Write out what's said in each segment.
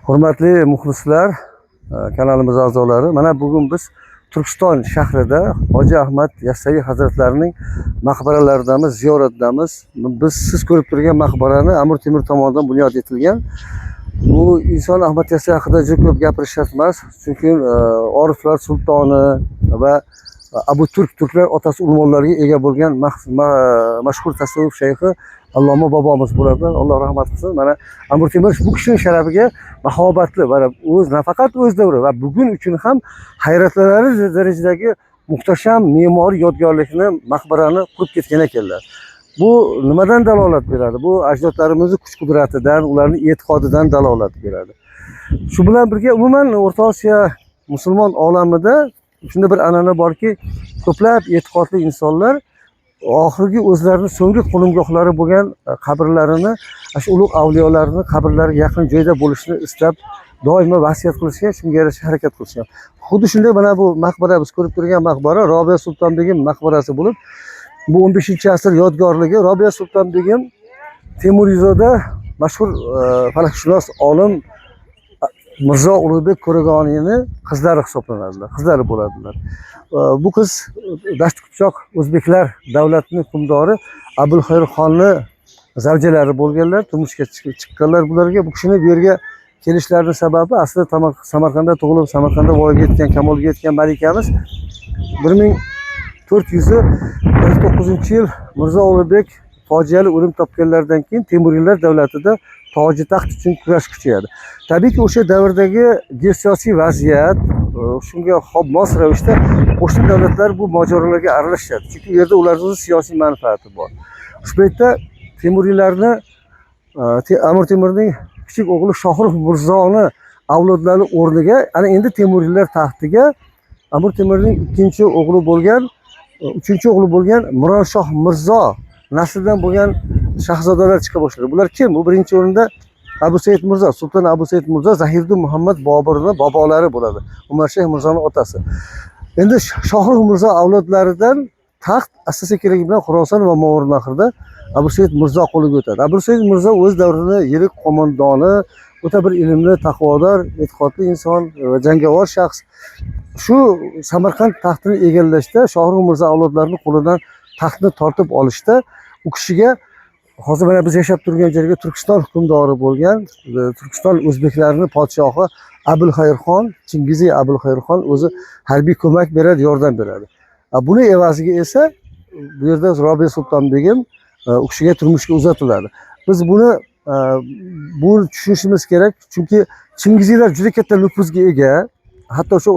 Hurmatli muxlislar, kanalimiz a'zolari, mana bugun biz Turkiston shahrida Hoji Ahmad Yassaviy hazratlarining maqbaralaridamiz, ziyoratdamiz. Biz siz ko'rib turgan maqbarani Amir Temur tomonidan bunyod etilgan. Bu inson Ahmad Yassaviy haqida juda ko'p gapirish shart emas, chunki Oriflar sultoni va Abu Turklar otasi ulug'larga ega bo'lgan mashhur tasavvuf shayxi Alloma bobomiz bo'ladi. Alloh rahmat qilsin. Mana Amir Temur bu kishining sharafiga mahobatli va nafaqat o'z davri va bugun uchun ham hayratlanarli darajadagi muhtasham me'moriy yodgorlikni, maqbarani qurib ketgan ekanlar. Bu nimadan dalolat beradi? Bu ajdodlarimizning kuch-qudratidan, ularning e'tiqodidan dalolat beradi. Shu bilan birga umuman O'rta Osiyo musulmon olamida shunday bir an'ana borki, ko'plab e'tiqodli insonlar oxirgi o'zlarining so'nggi qo'nimgohlari bo'lgan qabrlarini, shu ulug' avliyolarning qabrlariga yaqin joyda bo'lishni istab, doimo vasiyat qilishgan, shunga yarasha harakat qilishgan. Xuddi shunday mana bu maqbara, biz ko'rib turgan maqbara Robiya Sultonbegim maqbarasi bo'lib, bu 15-asr yodgorligi. Robiya Sultonbegim Temurizoda mashhur falakshunos olim Mirzo Ulug'bek Qo'ragoniyning qizlari hisoblanadilar, qizlari bo'ladilar. Bu qiz Dasht Qipchoq o'zbeklar davlatining hukmdori Abulxayrxonni zavjalari bo'lganlar, turmushga chiqqanlar bularga. Bu kishining bu yerga kelishlarining sababi aslida Samarqandda tug'ilib, Samarqandda voyaga yetgan, kamolga yetgan malikamiz 1449-yil Mirzo Ulug'bek fojiali o'lim topganlaridan keyin Temuriylar davlatida toji taxt uchun kurash kuchayadi. Tabiiyki o'sha davrdagi geosiyosiy vaziyat shunga mos ravishda qo'shni davlatlar bu mojarolarga aralashadi. Chunki u yerda ularning siyosiy manfaati bor. Shu paytda Temuriylarni Amir Temurning kichik o'g'li Shohrux Mirzoni avlodlari o'rniga ana endi Temuriylar taxtiga Amir Temurning ikkinchi o'g'li bo'lgan, uchinchi o'g'li bo'lgan Mironshoh Mirzo naslidan bo'lgan shahzodalar chiqa boshladi. Bular kim? Bu birinchi o'rinda Abu Said Mirzo, Sulton Abu Said Mirzo Zahiruddin Muhammad Boburning bobolari bo'ladi. Umarshayx Mirzoning otasi. Endi Shohrux Mirzo avlodlaridan taxt asta-sekinlik bilan Xuroson va Movarounnahrda Abu Said Mirzo qo'liga o'tadi. Abu Said Mirzo o'z davrining yirik qo'mondoni, o'ta bir ilmli, taqvodor, e'tiqodli inson va jangovar shaxs. Shu Samarqand taxtini egallashda, Shohrux Mirzo avlodlarining qo'lidan taxtni tortib olishda u kishiga hozir mana biz yashab turgan joyga Turkiston hukmdori bo'lgan, Turkiston o'zbeklarining podshohi Abulxayrxon, Chingiziy Abulxayrxon o'zi harbiy ko'mak beradi, yordam beradi. Buni evaziga esa bu yerda Robiya Sultonbegim u kishiga turmushga uzatiladi. Biz buni tushunishimiz kerak, chunki Chingiziylar juda katta nufuzga ega. Hatto shu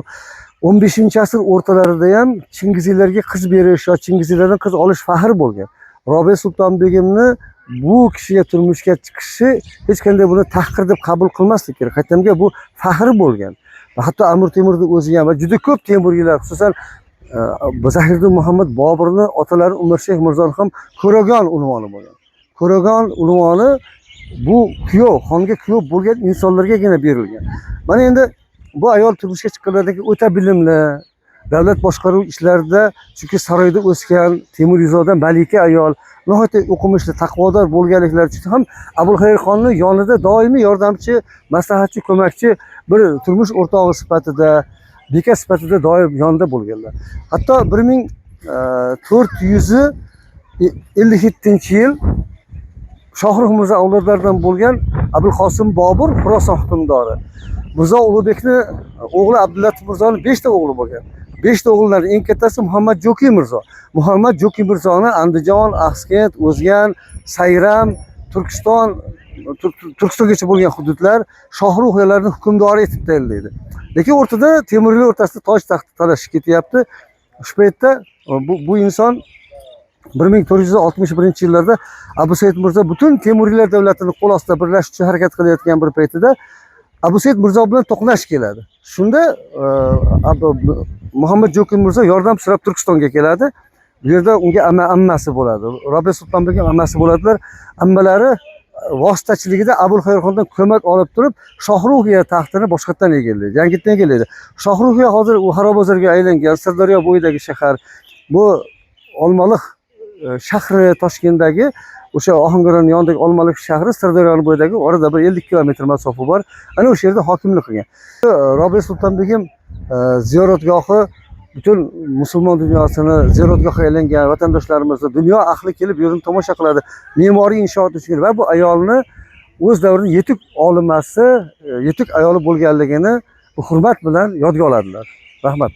15-asr o'rtalarida ham Chingiziylarga qiz berish yoki Chingiziylardan qiz olish faxr bo'lgan. Robiya Sultonbegimni bu kishiga turmushga chiqishi hech qanday buni tahqir deb qabul qilmaslik kerak. Qaytamga bu faxr bo'lgan. Va hatto Amir Temurning o'zi ham va juda ko'p Temuriylar, xususan Zahiruddin Muhammad Boburning otalari Umarshayx Mirzoni ham Qo'ragon unvoni bo'lgan. Qo'ragon unvoni bu kuyov, xonga kuyov bo'lgan insonlargagina berilgan. Mana endi bu ayol turmushga chiqqanlardan keyin o'ta bilimli, davlat boshqaruv ishlarida, chunki saroyda o'sgan Temurizoda malika ayol, nihoyatda o'qimishli, taqvodor bo'lganliklari uchun ham Abulxayrxonning yonida doimiy yordamchi, maslahatchi, ko'makchi bir turmush o'rtog'i sifatida, beka sifatida doim yonida bo'lganlar. Hatto 1457-yil Shohrux Mirzo avlodlaridan bo'lgan Abulqosim Bobur Xuroson hukmdori Mirzo Ulug'bekning o'g'li Abdullatif Mirzoning 5 ta o'g'li bo'lgan. 5 ta o'g'illarning eng kattasi Muhammad Jo'ki Mirzo. Muhammad Jo'ki Mirzoni Andijon, Axsikent, O'zgan, Sayram, Turkiston, Turkistongacha bo'lgan hududlar Shohruxlarning hukmdori etib tayinlaydi. Lekin o'rtada Temuriylar o'rtasida toj taxti talashib ketyapti. Shu paytda bu inson 1461-yillarda Abu Said Mirzo butun Temuriylar davlatini qo'l ostida birlashish uchun harakat qilayotgan bir paytida Abu Said Mirzo bilan to'qnash keladi. Shunda Muhammad Jo'ki Mirzo yordam so'rab Turkistonga keladi. Bu yerda unga ammasi bo'ladi. Robiya Sultonbegim ammasi bo'ladilar. Ammalari vositachiligida Abulxayrxondan ko'mak olib turib, Shohruxiya taxtini boshqatdan egallaydi, yangitdan egallaydi. Shohruxiya hozir u xarobozorga aylangan Sirdaryo bo'yidagi shahar. Bu Olmaliq shahri Toshkentdagi o'sha Ohangaronning yonidagi Olmaliq shahri Sirdaryoning bo'yidagi orada bir 50 kilometr masofa bor. Ana o'sha yerda hokimlik qilgan. Robiya Sultonbegim ziyoratgohi butun musulmon dunyosini ziyoratgohga aylangan vatandoshlarimiz, dunyo ahli kelib bu yerni tomosha qiladi. Me'moriy inshoot uchun va bu ayolni o'z davrining yetuk olimasi, yetuk ayoli bo'lganligini hurmat bilan yodga oladilar. Rahmat.